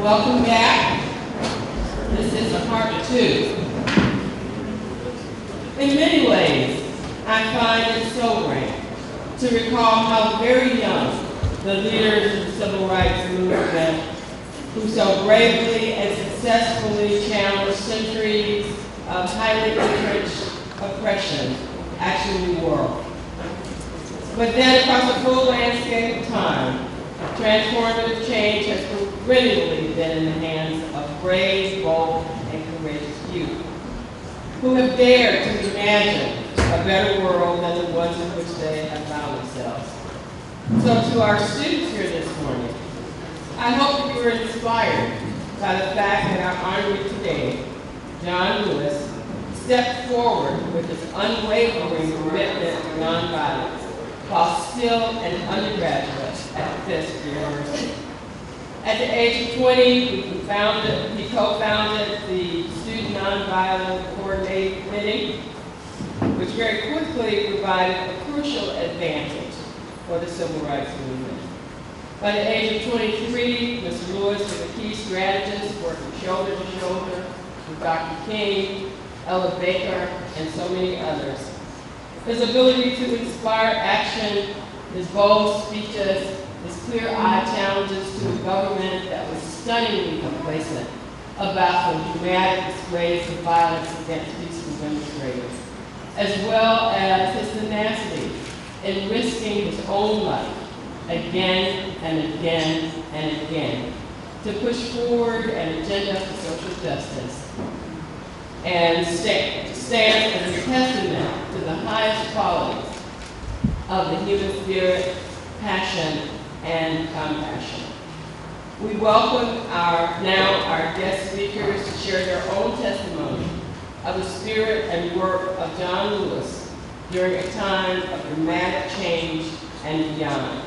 Welcome back. This is a part 2. In many ways, I find it sobering to recall how very young the leaders of the civil rights movement, who so bravely and successfully challenged centuries of highly entrenched oppression, actually were. But then across the full landscape of time, transformative change has perennially been in the hands of brave, bold, and courageous youth who have dared to imagine a better world than the ones in which they have found themselves. So to our students here this morning, I hope that you were inspired by the fact that our honoree today, John Lewis, stepped forward with his unwavering commitment to nonviolence while still an undergraduate at Fisk University. At the age of 20, he co-founded the Student Nonviolent Coordinating Committee, which very quickly provided a crucial advantage for the civil rights movement. By the age of 23, Mr. Lewis was a key strategist working shoulder to shoulder with Dr. King, Ella Baker, and so many others. His ability to inspire action, his bold speeches, his clear-eyed challenges to a government that was stunningly complacent about the dramatic displays of violence against peaceful demonstrators, as well as his tenacity in risking his own life again and again and again to push forward an agenda for social justice and stand as a testament to the highest qualities of the human spirit, passion, and compassion. We welcome our guest speakers to share their own testimony of the spirit and work of John Lewis during a time of dramatic change and beyond.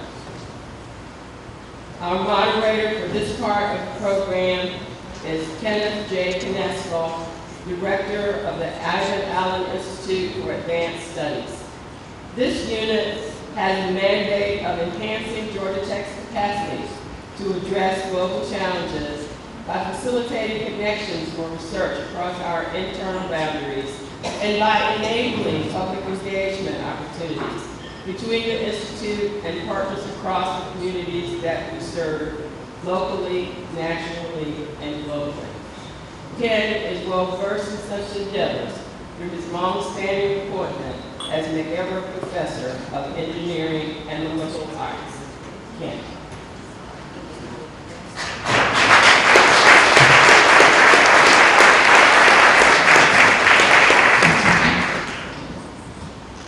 Our moderator for this part of the program is Kenneth J. Knesko, Director of the Ivan Allen Institute for Advanced Studies. This unit has the mandate of enhancing Georgia Tech's capacity to address global challenges by facilitating connections for research across our internal boundaries and by enabling public engagement opportunities between the Institute and partners across the communities that we serve locally, nationally, and globally. Ken is well versed in such endeavors through his long-standing appointment as McEver Professor of Engineering and the Liberal Arts. Ken.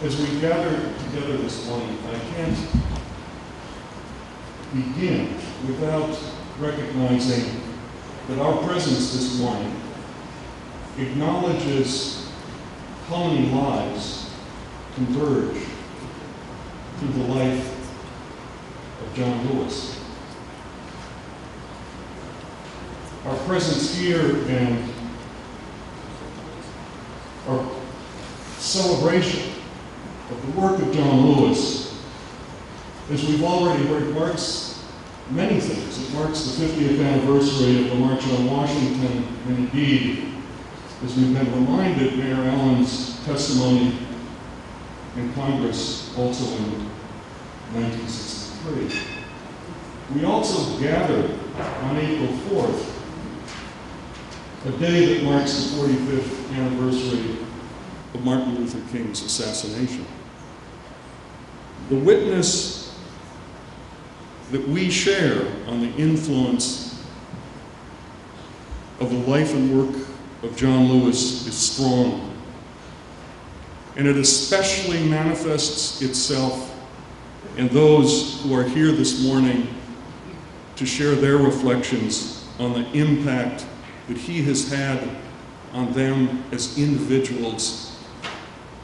As we gather together this morning, I can't begin without recognizing that our presence this morning acknowledges how many lives converge through the life of John Lewis. Our presence here and our celebration of the work of John Lewis, as we've already heard, marks many things. It marks the 50th anniversary of the March on Washington, and indeed, as we've been reminded, Mayor Allen's testimony in Congress also in 1963. We also gathered on April 4th, a day that marks the 45th anniversary of Martin Luther King's assassination. The witness that we share on the influence of the life and work of John Lewis is strong, and it especially manifests itself in those who are here this morning to share their reflections on the impact that he has had on them as individuals,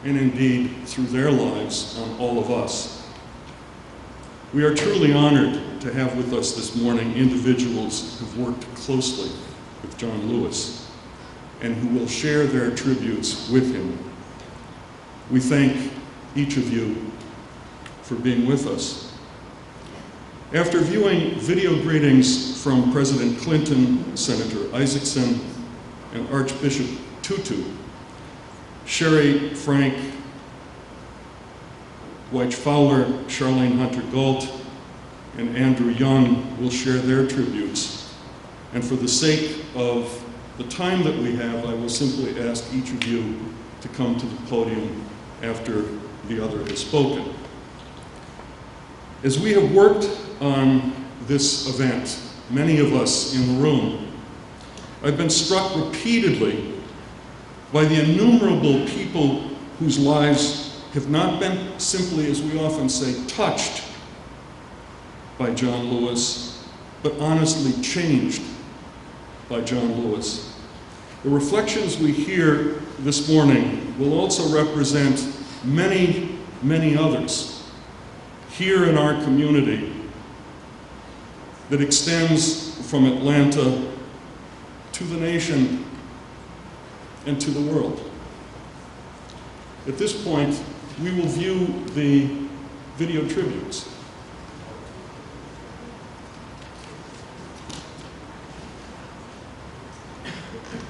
and indeed through their lives on all of us. We are truly honored to have with us this morning individuals who've worked closely with John Lewis and who will share their tributes with him. We thank each of you for being with us. After viewing video greetings from President Clinton, Senator Isaacson, and Archbishop Tutu, Sherry Frank, Dwight Fowler, Charlene Hunter-Galt, and Andrew Young will share their tributes. And for the sake of the time that we have, I will simply ask each of you to come to the podium after the other has spoken. As we have worked on this event, many of us in the room, I've been struck repeatedly by the innumerable people whose lives have not been simply, as we often say, touched by John Lewis, but honestly changed by John Lewis. The reflections we hear this morning will also represent many, many others here in our community that extends from Atlanta to the nation and to the world. At this point, we will view the video tributes.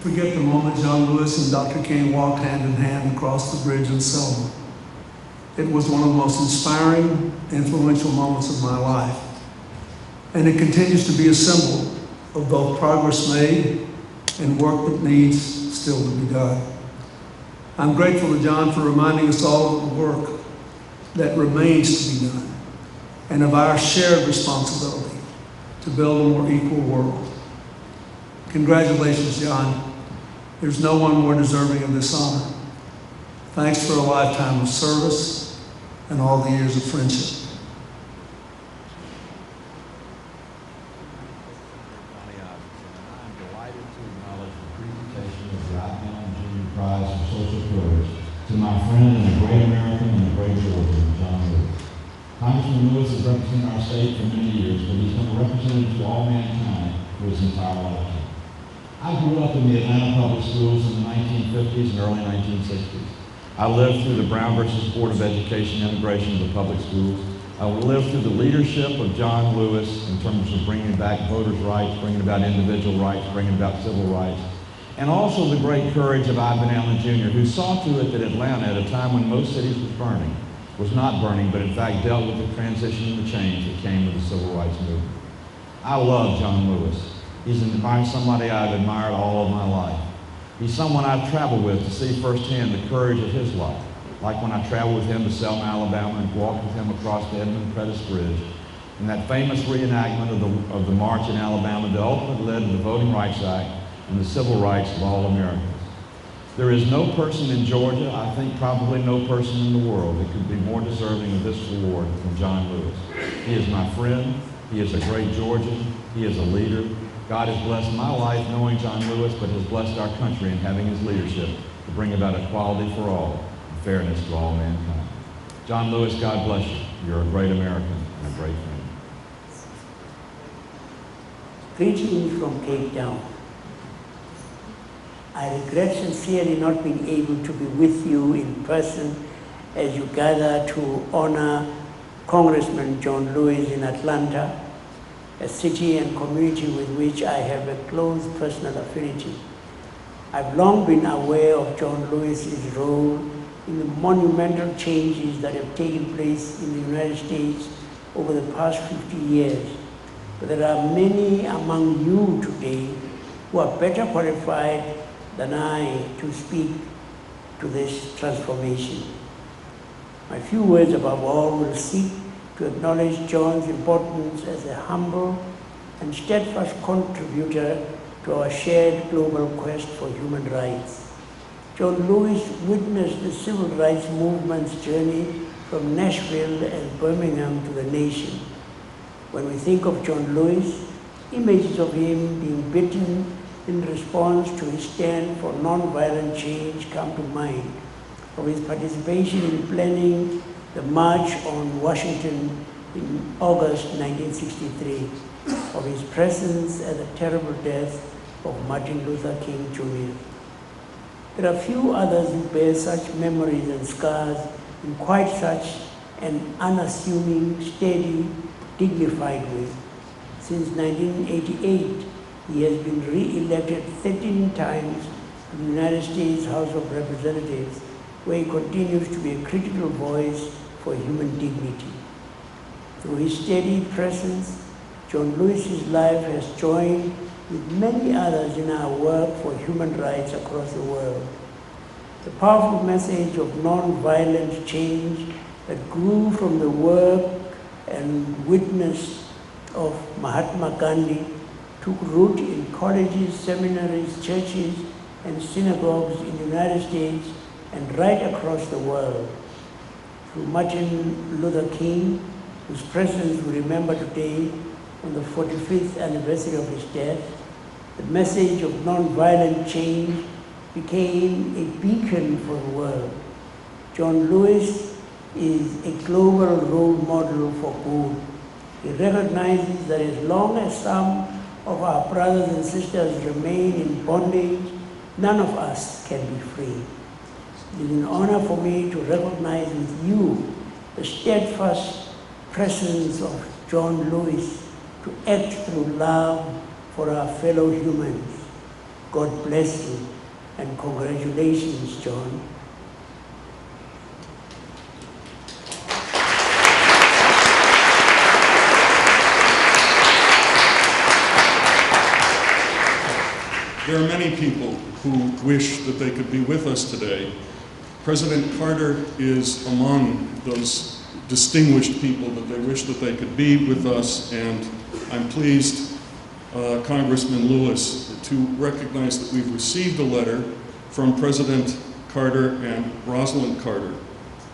Forget the moment John Lewis and Dr. King walked hand in hand across the bridge in Selma. It was one of the most inspiring, influential moments of my life. And it continues to be a symbol of both progress made and work that needs still to be done. I'm grateful to John for reminding us all of the work that remains to be done and of our shared responsibility to build a more equal world. Congratulations, John. There's no one more deserving of this honor. Thanks for a lifetime of service and all the years of friendship. I'm delighted to acknowledge the presentation of the Ivy Allen Jr. Prize for Social Courage to my friend and a great American and a great Georgian, John Lewis. Congressman Lewis has represented our state for many years, but he's been a representative to all mankind for his entire lifetime. I grew up in the Atlanta public schools in the 1950s and early 1960s. I lived through the Brown versus Board of Education integration of the public schools. I lived through the leadership of John Lewis in terms of bringing back voters' rights, bringing about individual rights, bringing about civil rights, and also the great courage of Ivy Allen Jr., who saw to it that Atlanta, at a time when most cities was not burning, but in fact dealt with the transition and the change that came with the civil rights movement. I love John Lewis. He's somebody I've admired all of my life. He's someone I've traveled with to see firsthand the courage of his life, like when I traveled with him to Selma, Alabama, and walked with him across the Edmund Pettus Bridge, and that famous reenactment of the march in Alabama that ultimately led to the Voting Rights Act and the civil rights of all Americans. There is no person in Georgia, I think probably no person in the world, that could be more deserving of this award than John Lewis. He is my friend. He is a great Georgian. He is a leader. God has blessed my life knowing John Lewis, but has blessed our country in having his leadership to bring about equality for all and fairness to all mankind. John Lewis, God bless you. You're a great American and a great friend. Greetings from Cape Town. I regret sincerely not being able to be with you in person as you gather to honor Congressman John Lewis in Atlanta, a city and community with which I have a close personal affinity. I've long been aware of John Lewis's role in the monumental changes that have taken place in the United States over the past 50 years. But there are many among you today who are better qualified than I to speak to this transformation. My few words above all will seek to acknowledge John's importance as a humble and steadfast contributor to our shared global quest for human rights. John Lewis witnessed the civil rights movement's journey from Nashville and Birmingham to the nation. When we think of John Lewis, images of him being beaten in response to his stand for nonviolent change come to mind, of his participation in planning the March on Washington in August 1963, of his presence at the terrible death of Martin Luther King Jr. There are few others who bear such memories and scars in quite such an unassuming, steady, dignified way. Since 1988, he has been re-elected 13 times to the United States House of Representatives, where he continues to be a critical voice for human dignity. Through his steady presence, John Lewis's life has joined with many others in our work for human rights across the world. The powerful message of non-violent change that grew from the work and witness of Mahatma Gandhi took root in colleges, seminaries, churches, and synagogues in the United States and right across the world. Through Martin Luther King, whose presence we remember today on the 45th anniversary of his death, the message of nonviolent change became a beacon for the world. John Lewis is a global role model for good. He recognizes that as long as some of our brothers and sisters remain in bondage, none of us can be free. It is an honor for me to recognize with you the steadfast presence of John Lewis to act through love for our fellow humans. God bless you, and congratulations, John. There are many people who wish that they could be with us today. President Carter is among those distinguished people that they wish that they could be with us, and I'm pleased, Congressman Lewis, to recognize that we've received a letter from President Carter and Rosalind Carter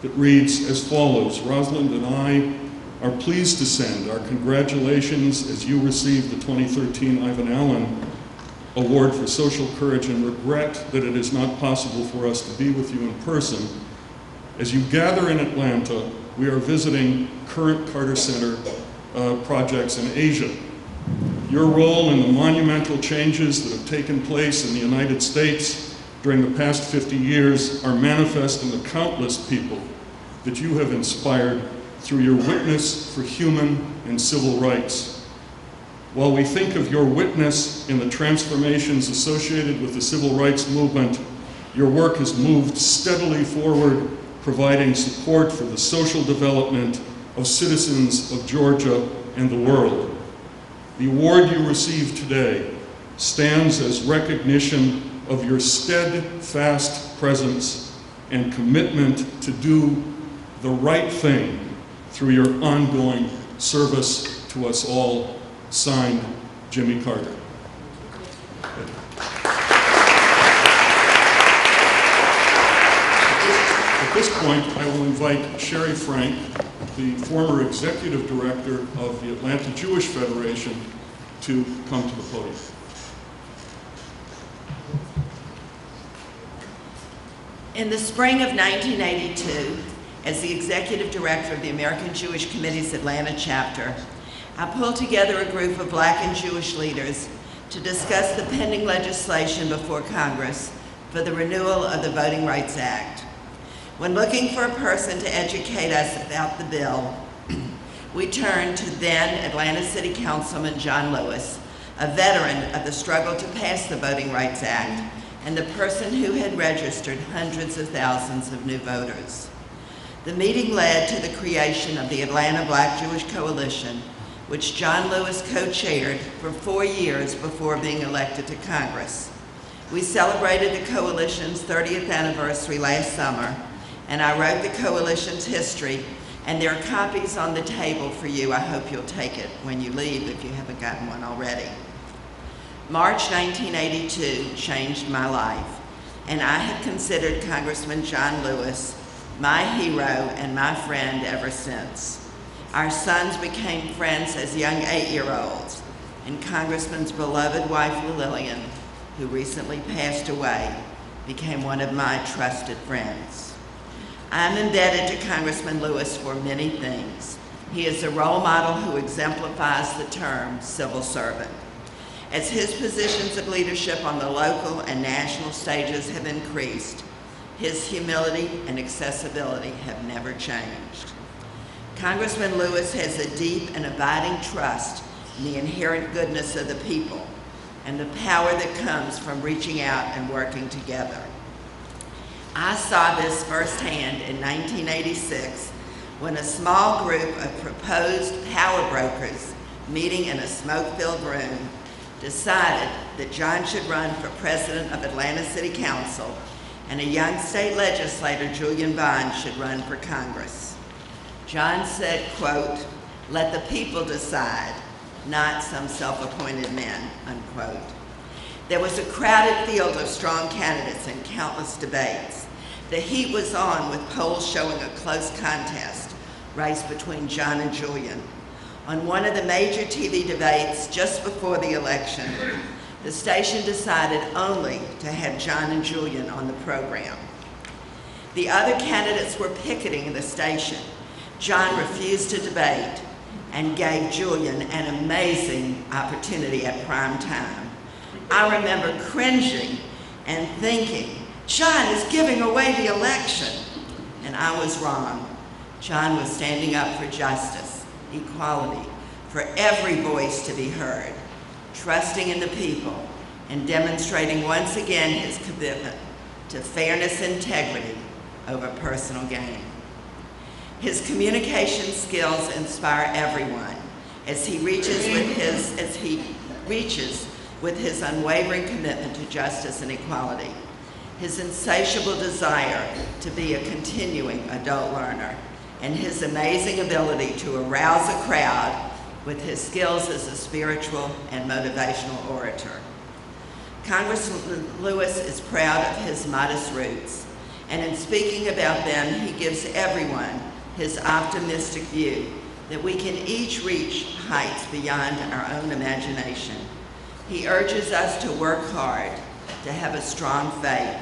that reads as follows. Rosalind and I are pleased to send our congratulations as you receive the 2013 Ivan Allen Award for Social Courage and regret that it is not possible for us to be with you in person. As you gather in Atlanta, we are visiting current Carter Center projects in Asia. Your role in the monumental changes that have taken place in the United States during the past 50 years are manifest in the countless people that you have inspired through your witness for human and civil rights. While we think of your witness in the transformations associated with the civil rights movement, your work has moved steadily forward, providing support for the social development of citizens of Georgia and the world. The award you receive today stands as recognition of your steadfast presence and commitment to do the right thing through your ongoing service to us all. Signed, Jimmy Carter. At this point, I will invite Sherry Frank, the former executive director of the Atlanta Jewish Federation, to come to the podium. In the spring of 1982, as the executive director of the American Jewish Committee's Atlanta chapter, I pulled together a group of Black and Jewish leaders to discuss the pending legislation before Congress for the renewal of the Voting Rights Act. When looking for a person to educate us about the bill, we turned to then Atlanta City Councilman John Lewis, a veteran of the struggle to pass the Voting Rights Act, and the person who had registered hundreds of thousands of new voters. The meeting led to the creation of the Atlanta Black Jewish Coalition, which John Lewis co-chaired for 4 years before being elected to Congress. We celebrated the coalition's 30th anniversary last summer, and I wrote the coalition's history, and there are copies on the table for you. I hope you'll take it when you leave if you haven't gotten one already. March 1982 changed my life, and I have considered Congressman John Lewis my hero and my friend ever since. Our sons became friends as young 8-year-olds, and Congressman's beloved wife, Lillian, who recently passed away, became one of my trusted friends. I'm indebted to Congressman Lewis for many things. He is a role model who exemplifies the term civil servant. As his positions of leadership on the local and national stages have increased, his humility and accessibility have never changed. Congressman Lewis has a deep and abiding trust in the inherent goodness of the people and the power that comes from reaching out and working together. I saw this firsthand in 1986 when a small group of proposed power brokers meeting in a smoke-filled room decided that John should run for president of Atlanta City Council and a young state legislator, Julian Bond, should run for Congress. John said, quote, "Let the people decide, not some self-appointed men," unquote. There was a crowded field of strong candidates and countless debates. The heat was on with polls showing a close contest race between John and Julian. On one of the major TV debates just before the election, the station decided only to have John and Julian on the program. The other candidates were picketing the station. John refused to debate and gave Julian an amazing opportunity at prime time. I remember cringing and thinking, John is giving away the election. And I was wrong. John was standing up for justice, equality, for every voice to be heard, trusting in the people, and demonstrating once again his commitment to fairness and integrity over personal gain. His communication skills inspire everyone as he reaches with his unwavering commitment to justice and equality, his insatiable desire to be a continuing adult learner, and his amazing ability to arouse a crowd with his skills as a spiritual and motivational orator. Congressman Lewis is proud of his modest roots, and in speaking about them, he gives everyone his optimistic view that we can each reach heights beyond our own imagination. He urges us to work hard, to have a strong faith,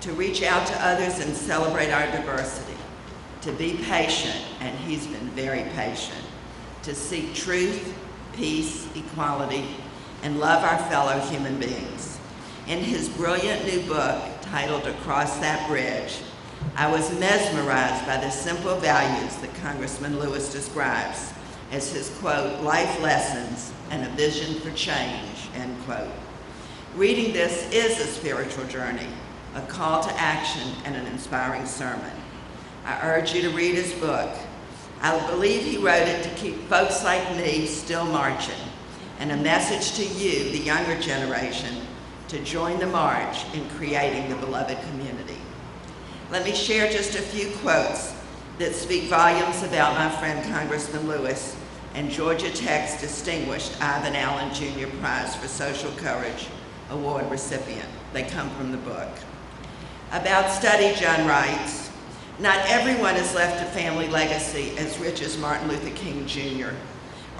to reach out to others and celebrate our diversity, to be patient, and he's been very patient, to seek truth, peace, equality, and love our fellow human beings. In his brilliant new book titled Across That Bridge, I was mesmerized by the simple values that Congressman Lewis describes as his, quote, life lessons and a vision for change, end quote. Reading this is a spiritual journey, a call to action, and an inspiring sermon. I urge you to read his book. I believe he wrote it to keep folks like me still marching, and a message to you, the younger generation, to join the march in creating the beloved community. Let me share just a few quotes that speak volumes about my friend Congressman Lewis and Georgia Tech's distinguished Ivan Allen Jr. Prize for Social Courage Award recipient. They come from the book. About study, John writes, "Not everyone has left a family legacy as rich as Martin Luther King Jr.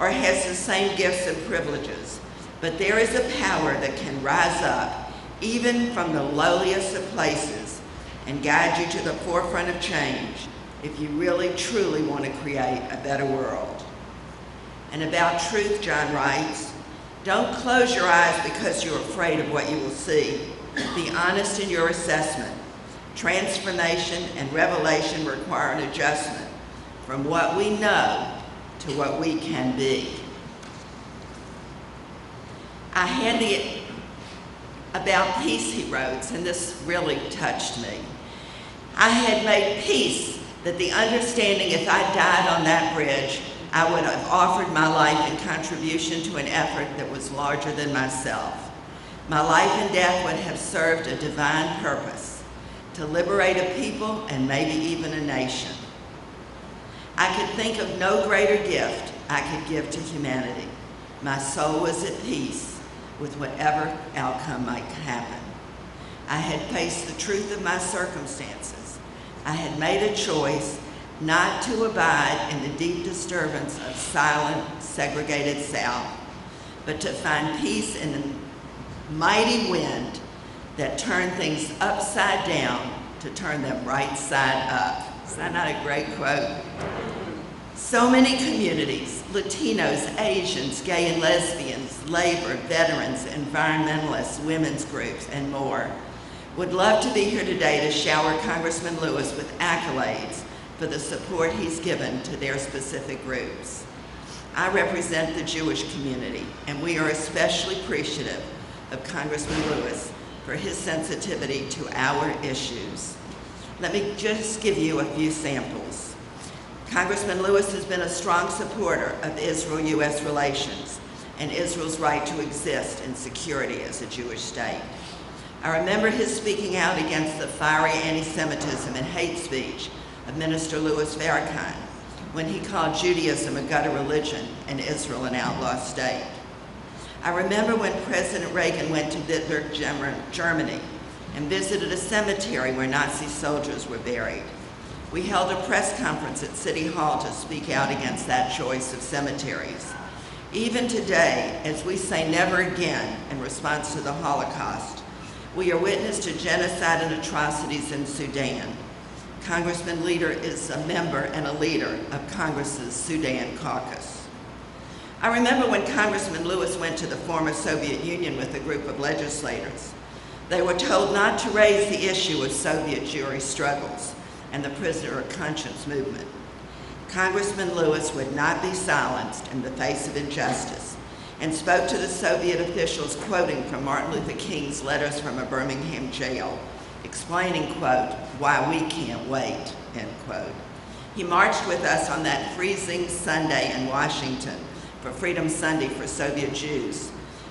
or has the same gifts and privileges, but there is a power that can rise up even from the lowliest of places and guide you to the forefront of change if you really truly want to create a better world." And about truth, John writes, "Don't close your eyes because you're afraid of what you will see. Be honest in your assessment. Transformation and revelation require an adjustment from what we know to what we can be." I had the about peace he wrote, and this really touched me. "I had made peace that the understanding if I died on that bridge, I would have offered my life in contribution to an effort that was larger than myself. My life and death would have served a divine purpose, to liberate a people and maybe even a nation. I could think of no greater gift I could give to humanity. My soul was at peace with whatever outcome might happen. I had faced the truth of my circumstances. I had made a choice not to abide in the deep disturbance of silent, segregated South, but to find peace in the mighty wind that turned things upside down to turn them right side up." Is that not a great quote? So many communities, Latinos, Asians, gay and lesbians, labor, veterans, environmentalists, women's groups, and more, would love to be here today to shower Congressman Lewis with accolades for the support he's given to their specific groups. I represent the Jewish community, and we are especially appreciative of Congressman Lewis for his sensitivity to our issues. Let me just give you a few samples. Congressman Lewis has been a strong supporter of Israel-U.S. relations and Israel's right to exist in security as a Jewish state. I remember his speaking out against the fiery anti-Semitism and hate speech of Minister Louis Farrakhan when he called Judaism a gutter religion and Israel an outlaw state. I remember when President Reagan went to Wittenberg, Germany, and visited a cemetery where Nazi soldiers were buried. We held a press conference at City Hall to speak out against that choice of cemeteries. Even today, as we say never again in response to the Holocaust, we are witness to genocide and atrocities in Sudan. Congressman Leader is a member and a leader of Congress's Sudan caucus. I remember when Congressman Lewis went to the former Soviet Union with a group of legislators. They were told not to raise the issue of Soviet Jewry struggles and the prisoner of conscience movement. Congressman Lewis would not be silenced in the face of injustice and spoke to the Soviet officials, quoting from Martin Luther King's letters from a Birmingham jail, explaining, quote, why we can't wait, end quote. He marched with us on that freezing Sunday in Washington for Freedom Sunday for Soviet Jews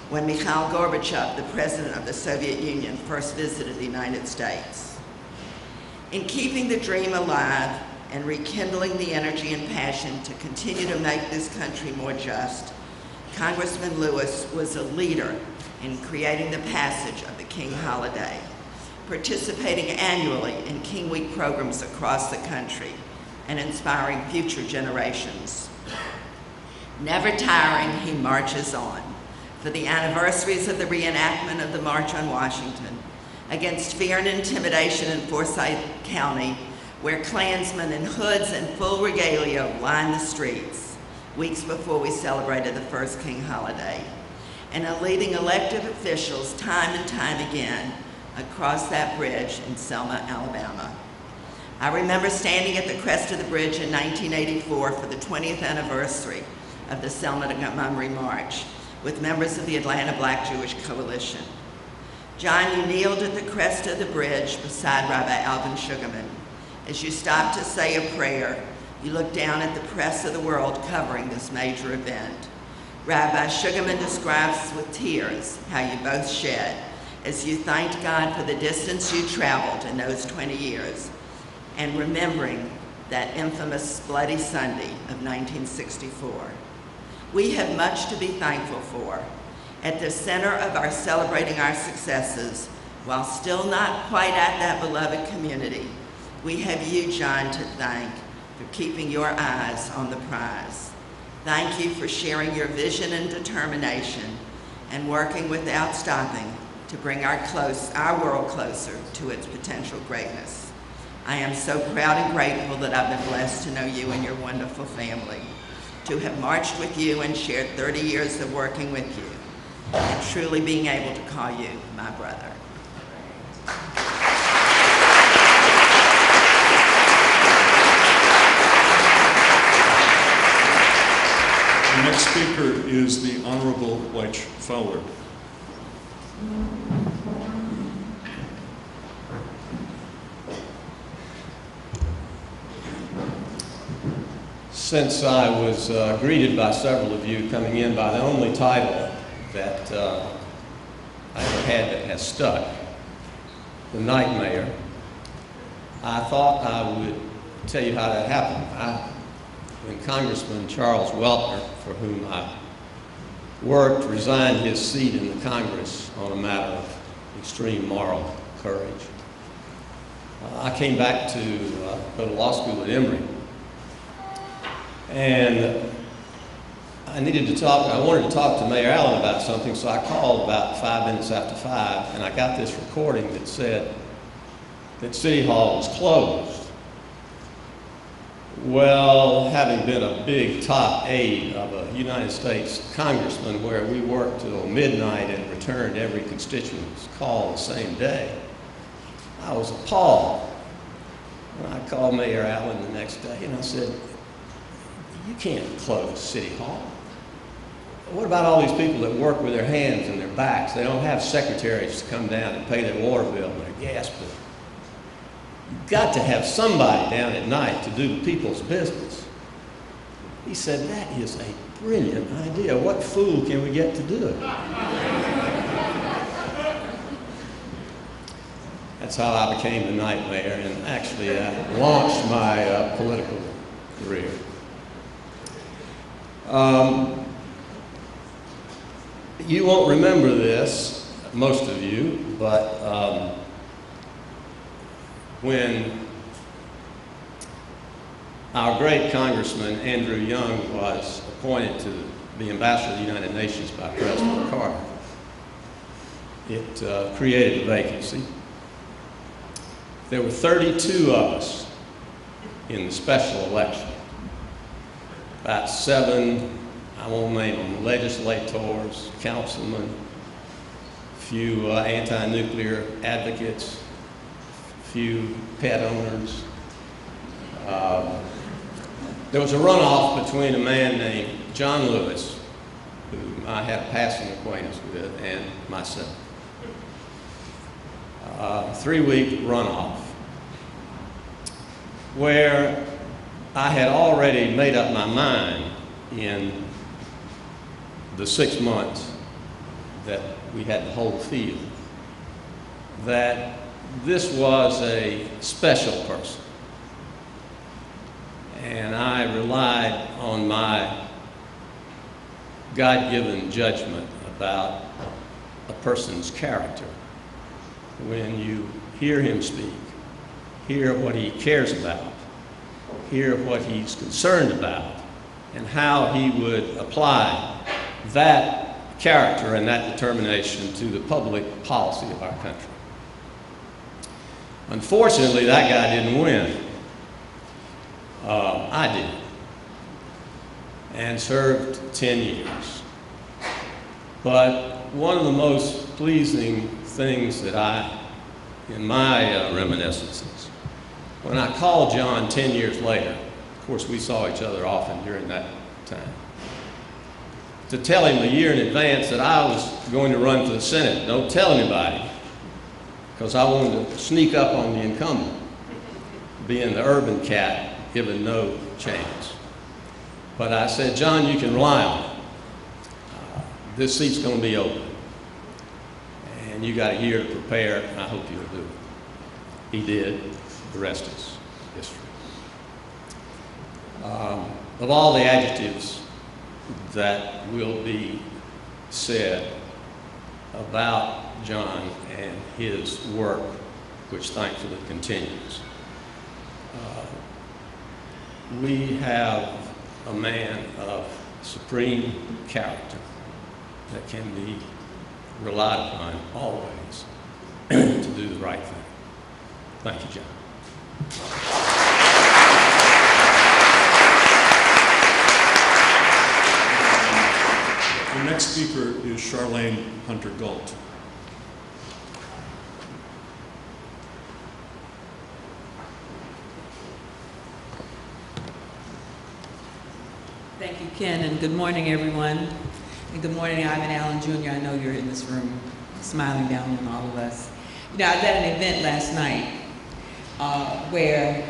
when Mikhail Gorbachev, the president of the Soviet Union, first visited the United States. In keeping the dream alive and rekindling the energy and passion to continue to make this country more just, Congressman Lewis was a leader in creating the passage of the King holiday, participating annually in King Week programs across the country, and inspiring future generations. Never tiring, he marches on. For the anniversaries of the reenactment of the March on Washington, against fear and intimidation in Forsyth County, where Klansmen in hoods and full regalia lined the streets, weeks before we celebrated the first King holiday, and in leading elected officials time and time again across that bridge in Selma, Alabama. I remember standing at the crest of the bridge in 1984 for the 20th anniversary of the Selma to Montgomery March with members of the Atlanta Black Jewish Coalition. John, you kneeled at the crest of the bridge beside Rabbi Alvin Sugarman. As you stopped to say a prayer, you looked down at the press of the world covering this major event. Rabbi Sugarman describes with tears how you both shed as you thanked God for the distance you traveled in those 20 years, and remembering that infamous Bloody Sunday of 1964. We have much to be thankful for. At the center of our celebrating our successes, while still not quite at that beloved community, we have you, John, to thank for keeping your eyes on the prize. Thank you for sharing your vision and determination and working without stopping to bring our world closer to its potential greatness. I am so proud and grateful that I've been blessed to know you and your wonderful family, to have marched with you and shared 30 years of working with you, and truly being able to call you my brother. The next speaker is the Honorable Leitch Fowler. Since I was greeted by several of you coming in by the only title that I ever had that has stuck, the Night Mayor, I thought I would tell you how that happened. When Congressman Charles Weltner, for whom I worked, resigned his seat in the Congress on a matter of extreme moral courage, I came back to go to law school at Emory. And I wanted to talk to Mayor Allen about something, so I called about 5 minutes after 5, and I got this recording that said that City Hall was closed. Well, having been a big top aide of a United States congressman where we worked till midnight and returned every constituent's call the same day, I was appalled. And I called Mayor Allen the next day and I said, you can't close City Hall. What about all these people that work with their hands and their backs? They don't have secretaries to come down and pay their water bill and their gas bill. You've got to have somebody down at night to do the people's business. He said, that is a brilliant idea. What fool can we get to do it? That's how I became the night mayor and actually launched my political career. You won't remember this, most of you, but when our great Congressman Andrew Young was appointed to be ambassador to the United Nations by President Carter, it created a vacancy. There were 32 of us in the special election. About 7, I won't name them, legislators, councilmen, a few anti-nuclear advocates, a few pet owners. There was a runoff between a man named John Lewis, whom I had a passing acquaintance with, and myself. 3-week runoff, where I had already made up my mind in the 6 months that we had the whole field, that this was a special person. And I relied on my God-given judgment about a person's character. When you hear him speak, hear what he cares about, hear what he's concerned about, and how he would apply that character and that determination to the public policy of our country. Unfortunately, that guy didn't win. I did, and served 10 years. But one of the most pleasing things that in my reminiscences, when I called John 10 years later, of course we saw each other often during that time, to tell him a year in advance that I was going to run for the Senate. Don't tell anybody, because I wanted to sneak up on the incumbent, being the urban cat, given no chance. But I said, John, you can rely on it. This seat's going to be open. And you got a year to prepare, and I hope you'll do it. He did. The rest is history. Of all the adjectives that will be said about John and his work, which thankfully continues, we have a man of supreme character that can be relied upon always to do the right thing. Thank you, John. The next speaker is Charlene Hunter Galt. Thank you, Ken, and good morning, everyone. And good morning, Ivan Allen Jr. I know you're in this room, smiling down on all of us. You know, I was at an event last night where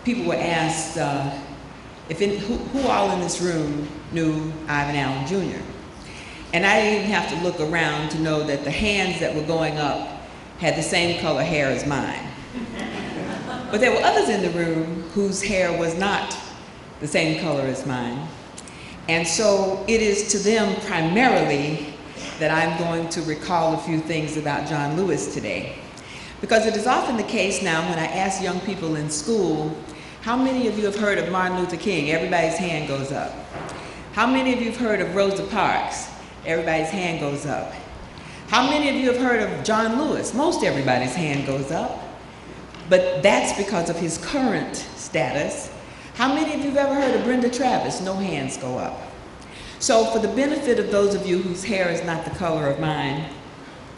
people were asked who all in this room knew Ivan Allen Jr. And I didn't even have to look around to know that the hands that were going up had the same color hair as mine. But there were others in the room whose hair was not the same color as mine. And so it is to them primarily that I'm going to recall a few things about John Lewis today. Because it is often the case now when I ask young people in school, how many of you have heard of Martin Luther King? Everybody's hand goes up. How many of you have heard of Rosa Parks? Everybody's hand goes up. How many of you have heard of John Lewis? Most everybody's hand goes up. But that's because of his current status. How many of you have ever heard of Brenda Travis? No hands go up. So for the benefit of those of you whose hair is not the color of mine,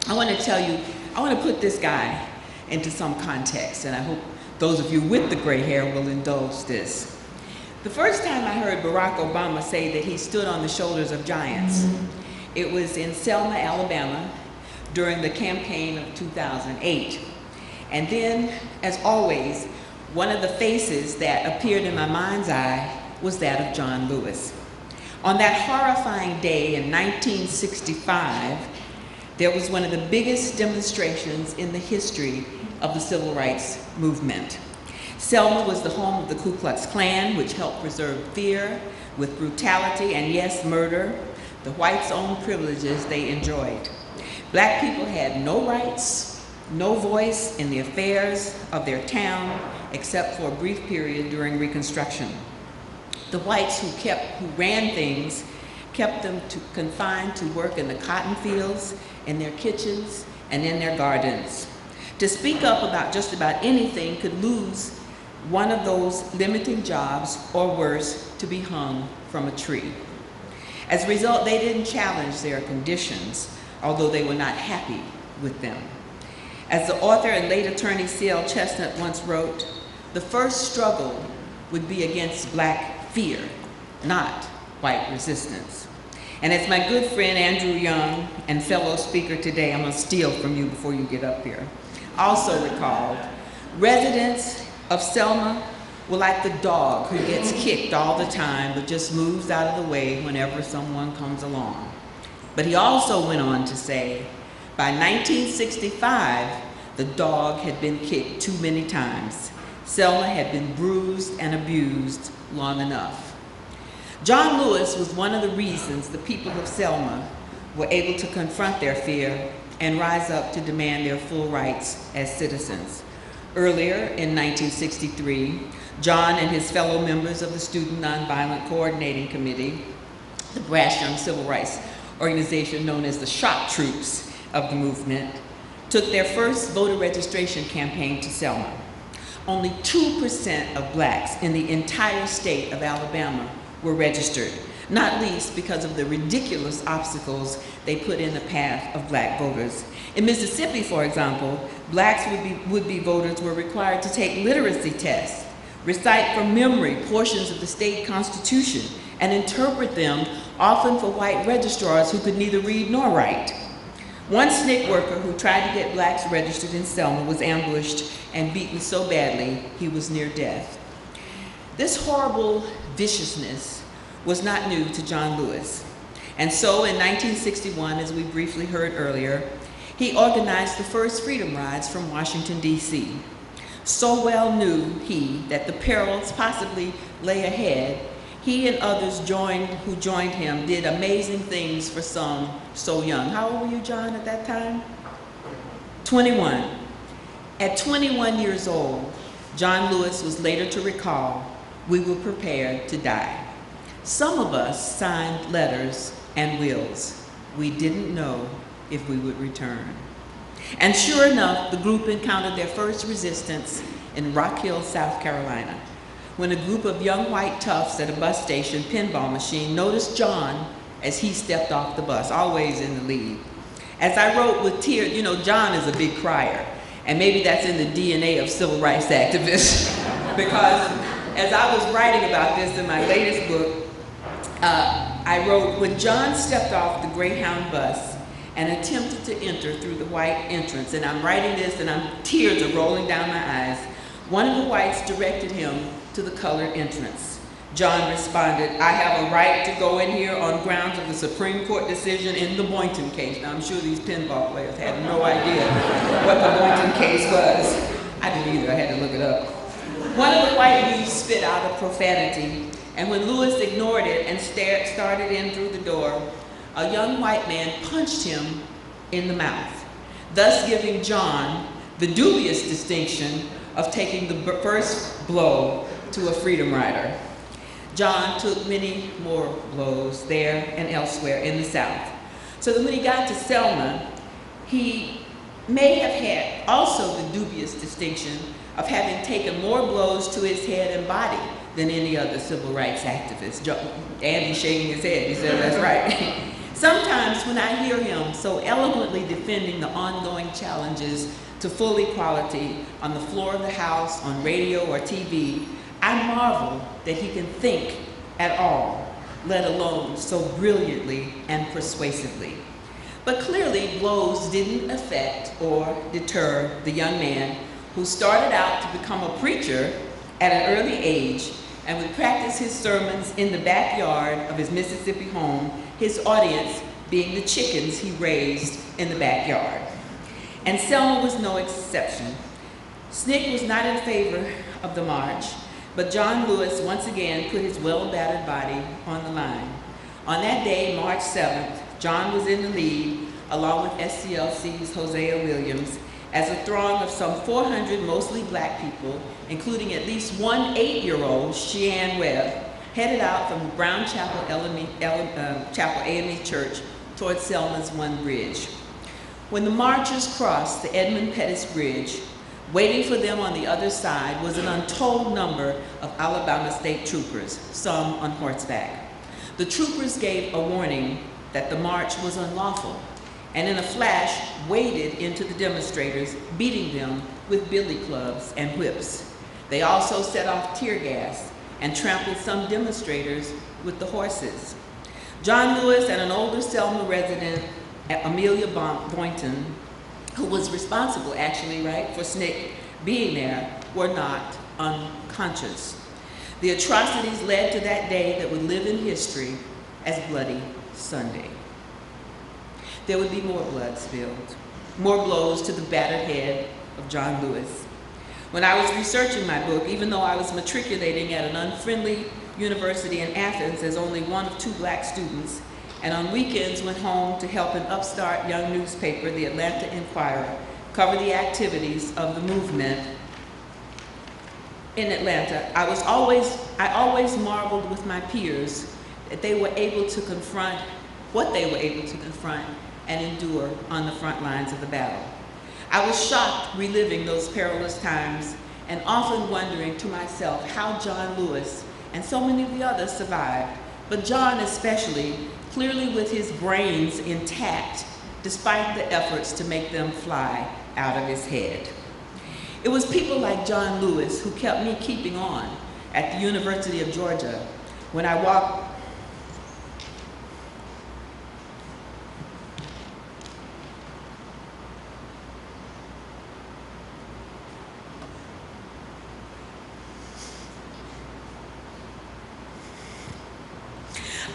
I want to tell you, I want to put this guy into some context, and I hope those of you with the gray hair will indulge this. The first time I heard Barack Obama say that he stood on the shoulders of giants, it was in Selma, Alabama, during the campaign of 2008. And then, as always, one of the faces that appeared in my mind's eye was that of John Lewis. On that horrifying day in 1965, there was one of the biggest demonstrations in the history of the civil rights movement. Selma was the home of the Ku Klux Klan, which helped preserve fear with brutality and, yes, murder, the whites' own privileges they enjoyed. Black people had no rights, no voice in the affairs of their town, except for a brief period during Reconstruction. The whites who ran things kept them confined to work in the cotton fields, in their kitchens, and in their gardens. To speak up about just about anything could lose one of those limiting jobs, or worse, to be hung from a tree. As a result, they didn't challenge their conditions, although they were not happy with them. As the author and late attorney C.L. Chestnut once wrote, the first struggle would be against black fear, not white resistance. And as my good friend Andrew Young and fellow speaker today, I'm gonna steal from you before you get up here, also recalled, residents of Selma were like the dog who gets kicked all the time but just moves out of the way whenever someone comes along. But he also went on to say, by 1965, the dog had been kicked too many times. Selma had been bruised and abused long enough. John Lewis was one of the reasons the people of Selma were able to confront their fear and rise up to demand their full rights as citizens. Earlier in 1963, John and his fellow members of the Student Nonviolent Coordinating Committee, the brash young civil rights organization known as the shock troops of the movement, took their first voter registration campaign to Selma. Only 2% of blacks in the entire state of Alabama were registered, not least because of the ridiculous obstacles they put in the path of black voters. In Mississippi, for example, blacks would-be voters were required to take literacy tests, recite from memory portions of the state constitution, and interpret them, often for white registrars who could neither read nor write. One SNCC worker who tried to get blacks registered in Selma was ambushed and beaten so badly he was near death. This horrible viciousness was not new to John Lewis. And so in 1961, as we briefly heard earlier, he organized the first freedom rides from Washington, D.C. So well knew he that the perils possibly lay ahead, he and others who joined him did amazing things for some so young. How old were you, John, at that time? 21. At 21 years old, John Lewis was later to recall, "We were prepared to die. Some of us signed letters and wills. We didn't know if we would return." And sure enough, the group encountered their first resistance in Rock Hill, South Carolina, when a group of young white toughs at a bus station pinball machine noticed John as he stepped off the bus, always in the lead. As I wrote with tears, you know, John is a big crier, and maybe that's in the DNA of civil rights activists, because as I was writing about this in my latest book, I wrote, when John stepped off the Greyhound bus and attempted to enter through the white entrance, and I'm writing this and tears are rolling down my eyes, one of the whites directed him to the colored entrance. John responded, "I have a right to go in here on grounds of the Supreme Court decision in the Boynton case." Now, I'm sure these pinball players had no idea what the Boynton case was. I didn't either, I had to look it up. One of the white youths spit out a profanity, and when Lewis ignored it and started in through the door, a young white man punched him in the mouth, thus giving John the dubious distinction of taking the first blow to a freedom rider. John took many more blows there and elsewhere in the South, so that when he got to Selma, he may have had also the dubious distinction of having taken more blows to his head and body than any other civil rights activist. Andy's shaking his head, he said, that's right. Sometimes when I hear him so eloquently defending the ongoing challenges to full equality on the floor of the House, on radio or TV, I marvel that he can think at all, let alone so brilliantly and persuasively. But clearly, blows didn't affect or deter the young man who started out to become a preacher at an early age and would practice his sermons in the backyard of his Mississippi home, his audience being the chickens he raised in the backyard. And Selma was no exception. SNCC was not in favor of the march, but John Lewis once again put his well-battered body on the line. On that day, March 7th, John was in the lead, along with SCLC's Hosea Williams, as a throng of some 400 mostly black people, including at least one 8-year-old, Sheann Webb, headed out from Brown Chapel AME Church towards Selma's One Bridge. When the marchers crossed the Edmund Pettus Bridge, waiting for them on the other side was an untold number of Alabama state troopers, some on horseback. The troopers gave a warning that the march was unlawful, and in a flash waded into the demonstrators, beating them with billy clubs and whips. They also set off tear gas and trampled some demonstrators with the horses. John Lewis and an older Selma resident, Amelia Boynton, who was responsible actually, right, for SNCC being there, were not unconscious. The atrocities led to that day that would live in history as Bloody Sunday. There would be more blood spilled, more blows to the battered head of John Lewis. When I was researching my book, even though I was matriculating at an unfriendly university in Athens as only one of 2 black students, and on weekends went home to help an upstart young newspaper, the Atlanta Inquirer, cover the activities of the movement in Atlanta, I always marveled with my peers that they were able to confront what they were able to confront and endure on the front lines of the battle. I was shocked reliving those perilous times and often wondering to myself how John Lewis and so many of the others survived, but John especially, clearly with his brains intact, despite the efforts to make them fly out of his head. It was people like John Lewis who kept me keeping on at the University of Georgia when I walked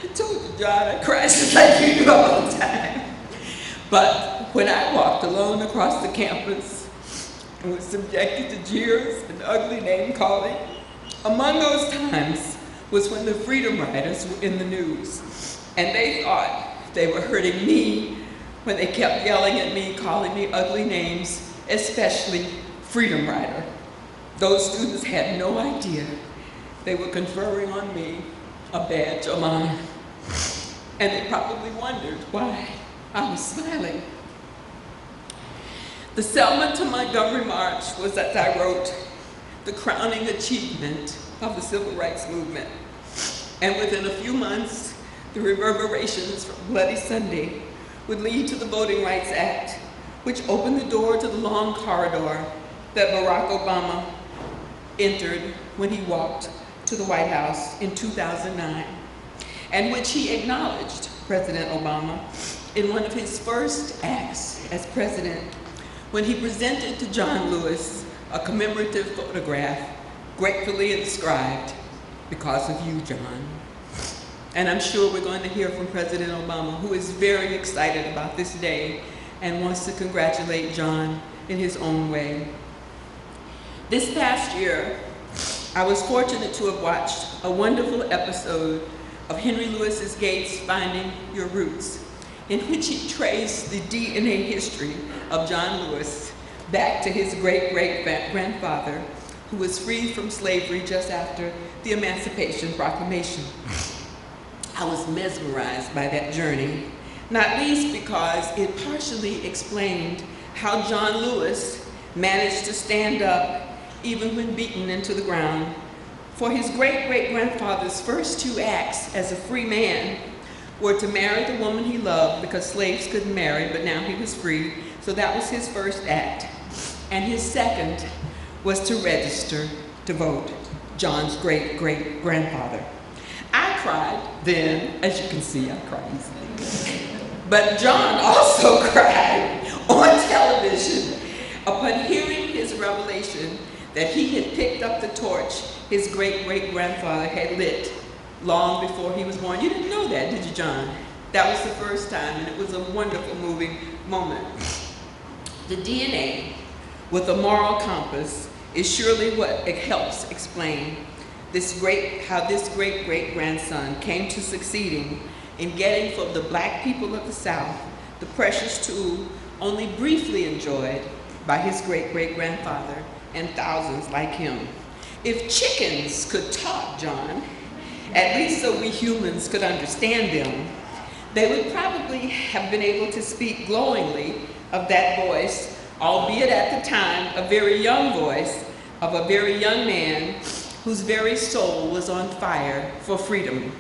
I told you, John, I cried just like you do all the time. But when I walked alone across the campus and was subjected to jeers and ugly name calling, among those times was when the Freedom Riders were in the news. And they thought they were hurting me when they kept yelling at me, calling me ugly names, especially Freedom Rider. Those students had no idea they were conferring on me a badge of honor. And they probably wondered why I was smiling. The Selma to Montgomery March was, as I wrote, the crowning achievement of the civil rights movement. And within a few months, the reverberations from Bloody Sunday would lead to the Voting Rights Act, which opened the door to the long corridor that Barack Obama entered when he walked to the White House in 2009, and which he acknowledged, President Obama, in one of his first acts as president, when he presented to John Lewis a commemorative photograph gratefully inscribed, "Because of you, John." And I'm sure we're going to hear from President Obama, who is very excited about this day and wants to congratulate John in his own way. This past year, I was fortunate to have watched a wonderful episode of Henry Louis Gates' Finding Your Roots, in which he traced the DNA history of John Lewis back to his great-great-grandfather, who was freed from slavery just after the Emancipation Proclamation. I was mesmerized by that journey, not least because it partially explained how John Lewis managed to stand up even when beaten into the ground. For his great-great-grandfather's first 2 acts as a free man were to marry the woman he loved because slaves couldn't marry, but now he was free. So that was his first act. And his second was to register to vote, John's great-great-grandfather. I cried then, as you can see, I cry easily. But John also cried on television upon hearing his revelation that he had picked up the torch his great-great-grandfather had lit long before he was born. You didn't know that, did you, John? That was the first time, and it was a wonderful, moving moment. The DNA with a moral compass is surely what it helps explain how this great-great-grandson came to succeeding in getting from the black people of the South the precious tool only briefly enjoyed by his great-great-grandfather and thousands like him. If chickens could talk, John, at least so we humans could understand them, they would probably have been able to speak glowingly of that voice, albeit at the time a very young voice of a very young man whose very soul was on fire for freedom.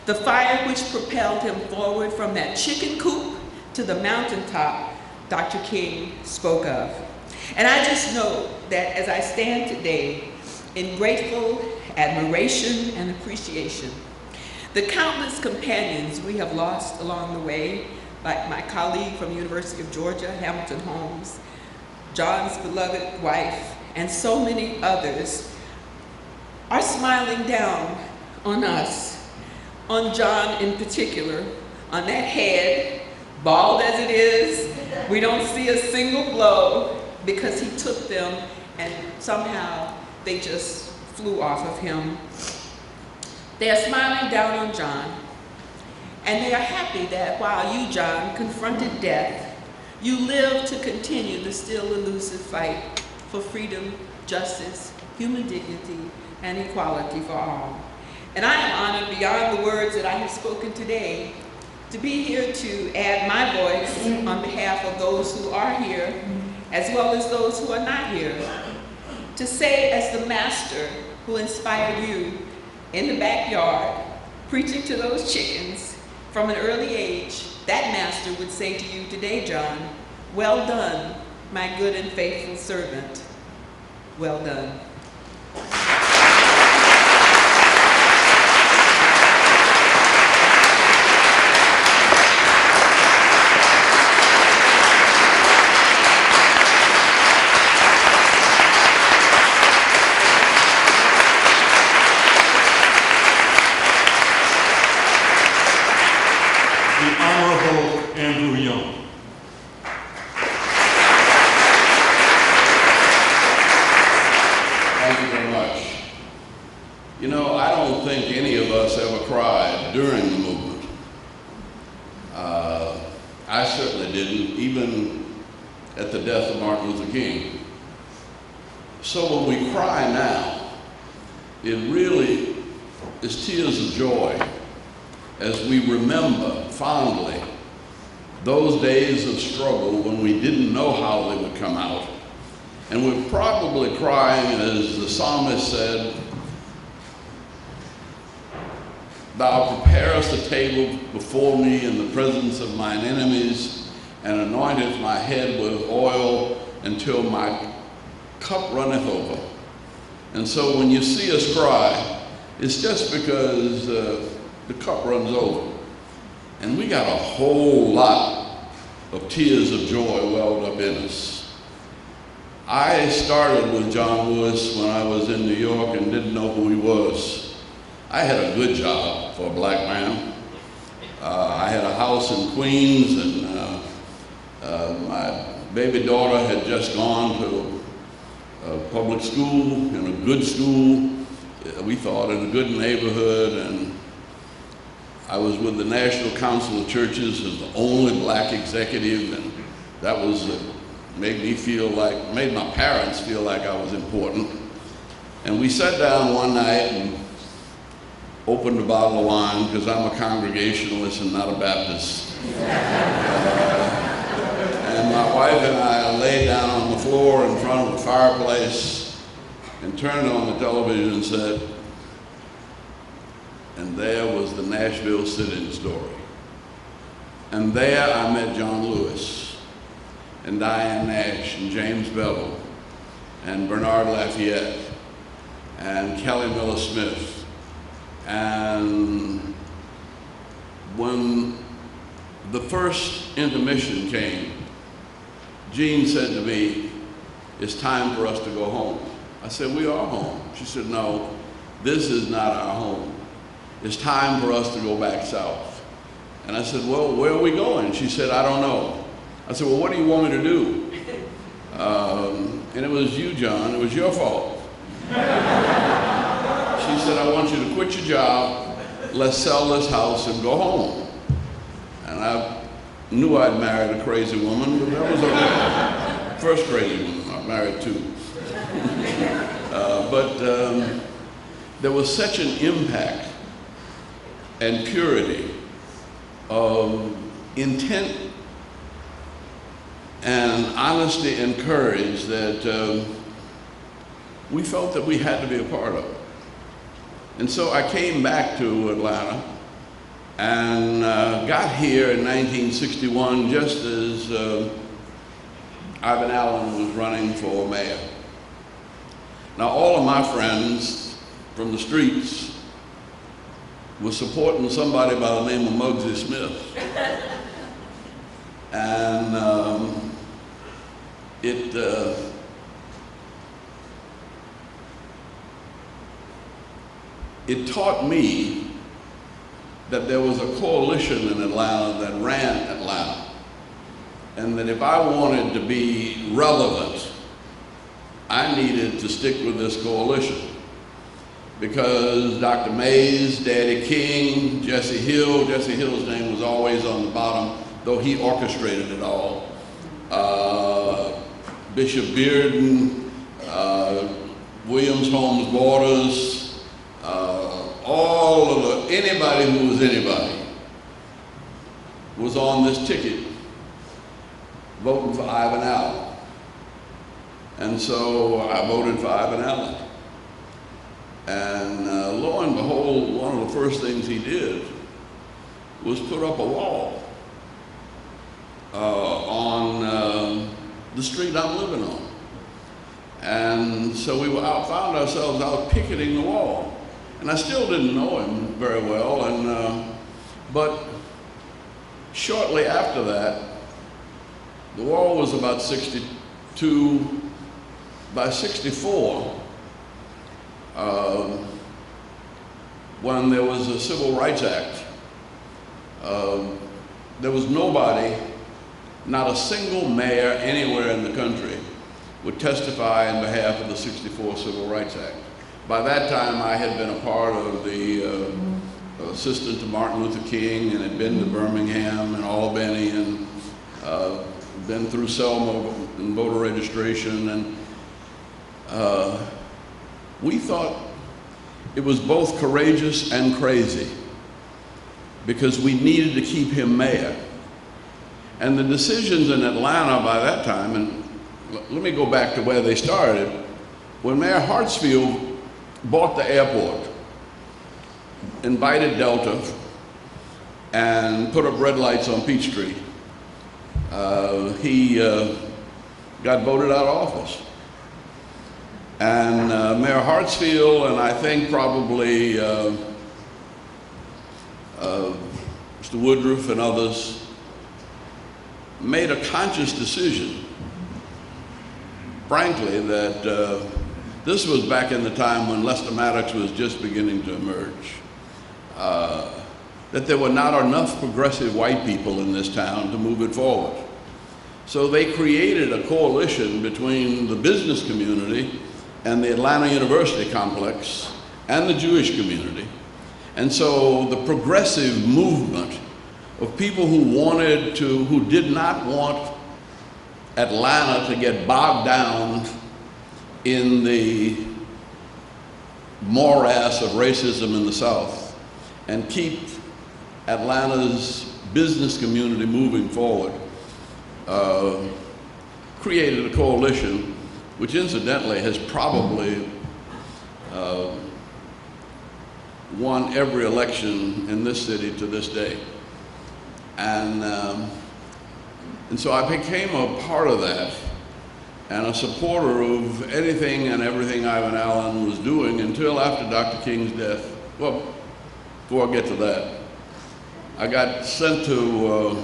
The fire which propelled him forward from that chicken coop to the mountaintop Dr. King spoke of. And I just know that as I stand today in grateful admiration and appreciation, the countless companions we have lost along the way, like my colleague from the University of Georgia, Hamilton Holmes, John's beloved wife, and so many others, are smiling down on us, on John in particular, on that head, bald as it is. We don't see a single blow because he took them and somehow they just flew off of him. They are smiling down on John, and they are happy that while you, John, confronted death, you lived to continue the still elusive fight for freedom, justice, human dignity, and equality for all. And I am honored beyond the words that I have spoken today to be here to add my voice on behalf of those who are here, as well as those who are not here, to say as the master who inspired you in the backyard, preaching to those chickens from an early age, that master would say to you today, John, well done, my good and faithful servant. Well done. Andrew Young. Thank you very much. You know, I don't think any of us ever cried during the movement. I certainly didn't, even at the death of Martin Luther King. So when we cry now, it really is tears of joy as we remember fondly those days of struggle when we didn't know how they would come out. And we're probably crying, as the psalmist said, Thou preparest a table before me in the presence of mine enemies, and anointest my head with oil until my cup runneth over. And so when you see us cry, it's just because the cup runs over. And we got a whole lot of tears of joy welled up in us. I started with John Lewis when I was in New York and didn't know who he was. I had a good job for a black man. I had a house in Queens, and my baby daughter had just gone to a public school, in a good school, we thought, in a good neighborhood, and I was with the National Council of Churches as the only black executive, and that was made my parents feel like I was important. And we sat down one night and opened a bottle of wine, because I'm a Congregationalist and not a Baptist. And my wife and I lay down on the floor in front of the fireplace and turned on the television and said, and there was the Nashville sit-in story. And there I met John Lewis and Diane Nash and James Bevel and Bernard Lafayette and Kelly Miller Smith. And when the first intermission came, Jean said to me, "It's time for us to go home." I said, "We are home." She said, "No, this is not our home. It's time for us to go back south." And I said, "Well, where are we going?" She said, "I don't know." I said, "Well, what do you want me to do?" And it was you, John, it was your fault. She said, "I want you to quit your job, let's sell this house and go home." And I knew I'd married a crazy woman, but that was okay. First crazy woman, I married two. But there was such an impact and purity of intent and honesty and courage that we felt that we had to be a part of. And so I came back to Atlanta and got here in 1961 just as Ivan Allen was running for mayor. Now all of my friends from the streets were supporting somebody by the name of Muggsy Smith. And it taught me that there was a coalition in Atlanta that ran Atlanta, and that if I wanted to be relevant, I needed to stick with this coalition. Because Dr. Mays, Daddy King, Jesse Hill's name was always on the bottom, though he orchestrated it all. Bishop Bearden, Williams Holmes Borders, anybody who was anybody was on this ticket voting for Ivan Allen. And so I voted for Ivan Allen. And lo and behold, one of the first things he did was put up a wall on the street I'm living on. And so we found ourselves out picketing the wall. And I still didn't know him very well, but shortly after that, the wall was about 62. By 64, when there was a Civil Rights Act, there was nobody, not a single mayor anywhere in the country would testify in behalf of the 64 Civil Rights Act. By that time, I had been a part of the assistant to Martin Luther King and had been to Birmingham and Albany and been through Selma and voter registration. And we thought it was both courageous and crazy because we needed to keep him mayor. And the decisions in Atlanta by that time, and let me go back to where they started, when Mayor Hartsfield bought the airport, invited Delta, and put up red lights on Peachtree, he got voted out of office. And Mayor Hartsfield, and I think probably Mr. Woodruff and others, made a conscious decision, frankly, that this was back in the time when Lester Maddox was just beginning to emerge, that there were not enough progressive white people in this town to move it forward. So they created a coalition between the business community and the Atlanta University complex and the Jewish community. And so the progressive movement of people who did not want Atlanta to get bogged down in the morass of racism in the South and keep Atlanta's business community moving forward, created a coalition which incidentally has probably won every election in this city to this day. And so I became a part of that and a supporter of anything and everything Ivan Allen was doing until after Dr. King's death. Well, before I get to that, I got sent to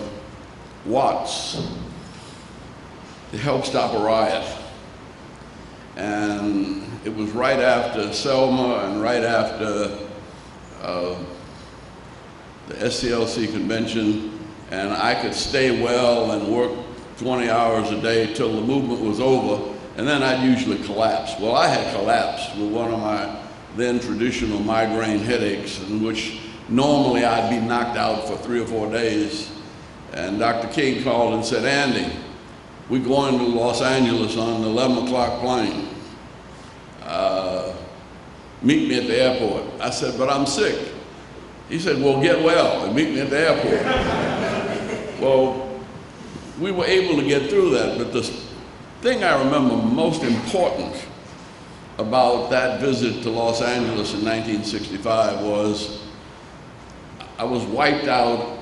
Watts to help stop a riot. And it was right after Selma and right after the SCLC convention, and I could stay well and work 20 hours a day till the movement was over, and then I'd usually collapse. Well, I had collapsed with one of my then traditional migraine headaches, in which normally I'd be knocked out for 3 or 4 days. And Dr. King called and said, "Andy, we're going to Los Angeles on the 11 o'clock plane. Meet me at the airport." I said, "But I'm sick." He said, "Well, get well and meet me at the airport." Well, we were able to get through that, but the thing I remember most important about that visit to Los Angeles in 1965 was I was wiped out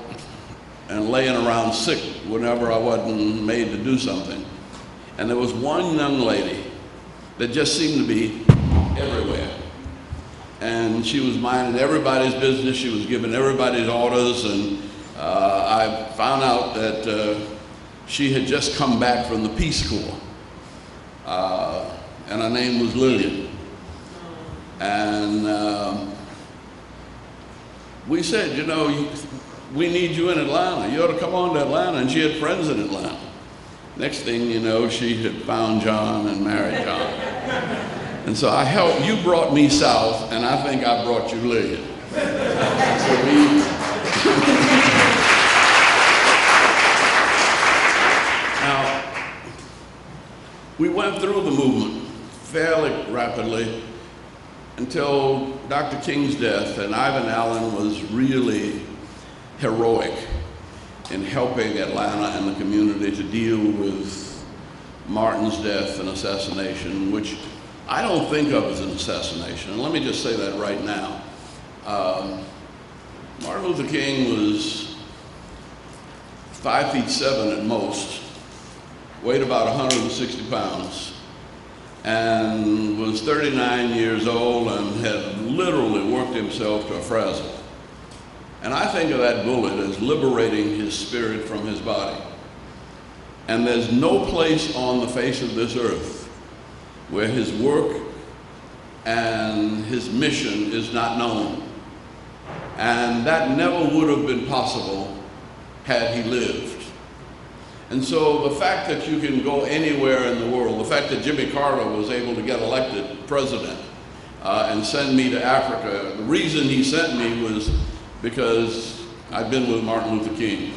and laying around sick whenever I wasn't made to do something. And there was one young lady that just seemed to be everywhere. And she was minding everybody's business, she was giving everybody's orders, and I found out that she had just come back from the Peace Corps. And her name was Lillian. And we said, "You know, we need you in Atlanta. You ought to come on to Atlanta." And she had friends in Atlanta. Next thing you know, she had found John and married John. And so I helped, you brought me south, and I think I brought you Lillian. So now, we went through the movement fairly rapidly until Dr. King's death, and Ivan Allen was really heroic in helping Atlanta and the community to deal with Martin's death and assassination, which I don't think of as an assassination. And let me just say that right now. Martin Luther King was 5'7" at most, weighed about 160 pounds, and was 39 years old and had literally worked himself to a frazzle. And I think of that bullet as liberating his spirit from his body. And there's no place on the face of this earth where his work and his mission is not known. And that never would have been possible had he lived. And so the fact that you can go anywhere in the world, the fact that Jimmy Carter was able to get elected president and send me to Africa, the reason he sent me was because I'd been with Martin Luther King.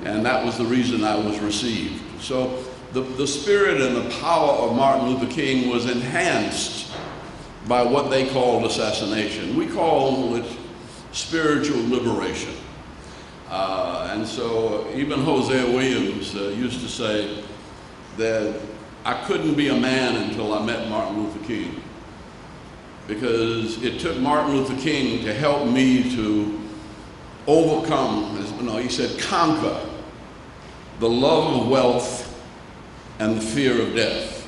And that was the reason I was received. So the spirit and the power of Martin Luther King was enhanced by what they called assassination. We call it spiritual liberation. And so even Hosea Williams used to say that I couldn't be a man until I met Martin Luther King, because it took Martin Luther King to help me to overcome, he said, conquer the love of wealth and the fear of death.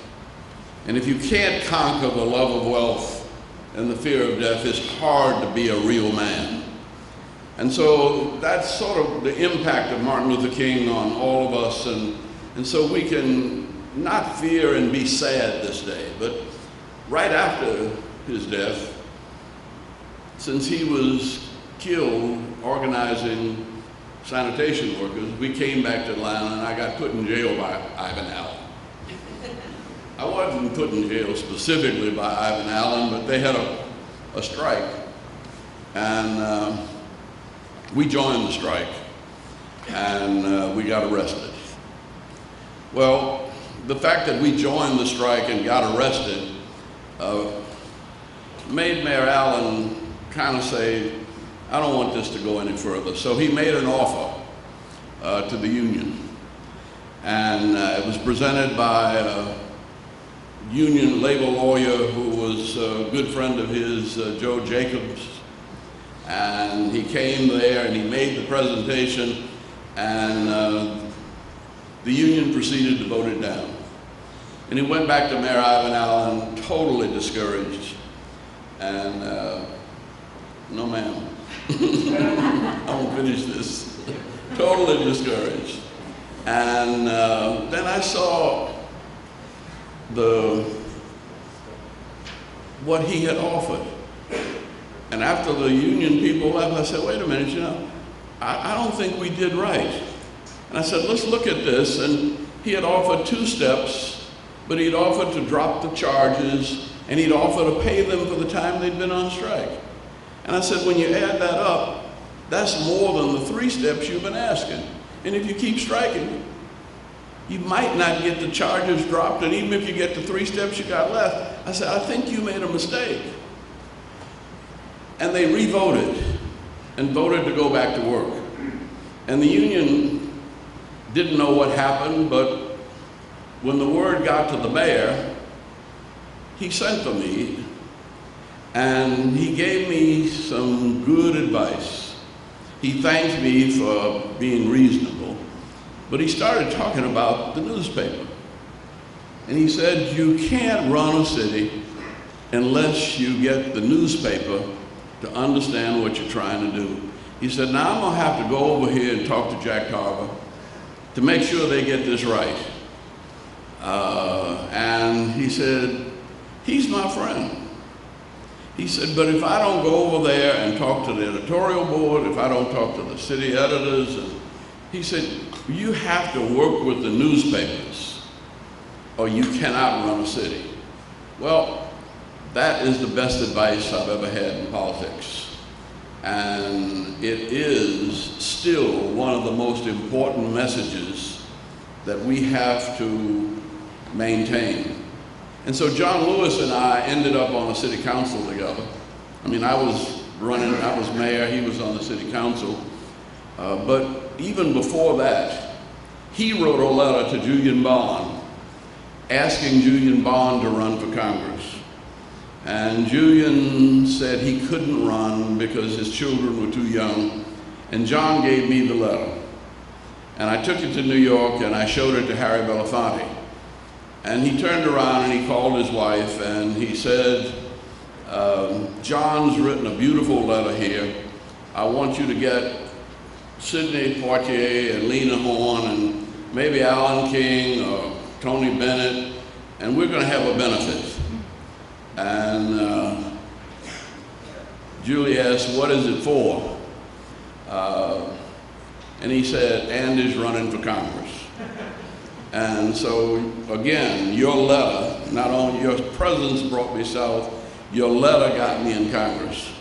And if you can't conquer the love of wealth and the fear of death, it's hard to be a real man. And so that's sort of the impact of Martin Luther King on all of us. And so we can not fear and be sad this day, but right after his death, since he was killed organizing sanitation workers, we came back to Atlanta and I got put in jail by Ivan Allen. I wasn't put in jail specifically by Ivan Allen, but they had a strike, and we joined the strike, and we got arrested. Well, the fact that we joined the strike and got arrested made Mayor Allen kind of say, "I don't want this to go any further." So he made an offer to the union, and it was presented by a union labor lawyer who was a good friend of his, Joe Jacobs. And he came there and he made the presentation, And the union proceeded to vote it down. And he went back to Mayor Ivan Allen totally discouraged. And no ma'am, I won't finish this. Totally discouraged. And then I saw what he had offered. And after the union people left, I said, wait a minute, you know, I don't think we did right. And I said, let's look at this. And he had offered 2 steps, but he'd offered to drop the charges, and he'd offered to pay them for the time they'd been on strike. And I said, when you add that up, that's more than the 3 steps you've been asking. And if you keep striking, you might not get the charges dropped, and even if you get the 3 steps you got left, I said, I think you made a mistake. And they re-voted and voted to go back to work. And the union didn't know what happened, but when the word got to the mayor, he sent for me and he gave me some good advice. He thanked me for being reasonable, but he started talking about the newspaper. And he said, you can't run a city unless you get the newspaper to understand what you're trying to do. He said, now I'm gonna have to go over here and talk to Jack Tarver to make sure they get this right. And he said, he's my friend. He said, but if I don't go over there and talk to the editorial board, if I don't talk to the city editors, he said, you have to work with the newspapers or you cannot run a city. Well, that is the best advice I've ever had in politics. And it is still one of the most important messages that we have to maintain. And so John Lewis and I ended up on the city council together. I mean, I was mayor, he was on the city council. But even before that, he wrote a letter to Julian Bond, asking Julian Bond to run for Congress. And Julian said he couldn't run because his children were too young. And John gave me the letter. And I took it to New York and I showed it to Harry Belafonte. And he turned around and he called his wife and he said, John's written a beautiful letter here. I want you to get Sidney Poitier and Lena Horne and maybe Alan King or Tony Bennett, and we're going to have a benefit. And Julie asked, what is it for? And he said, Andy's running for Congress. And so, again, your letter, not only your presence brought me south, your letter got me in Congress.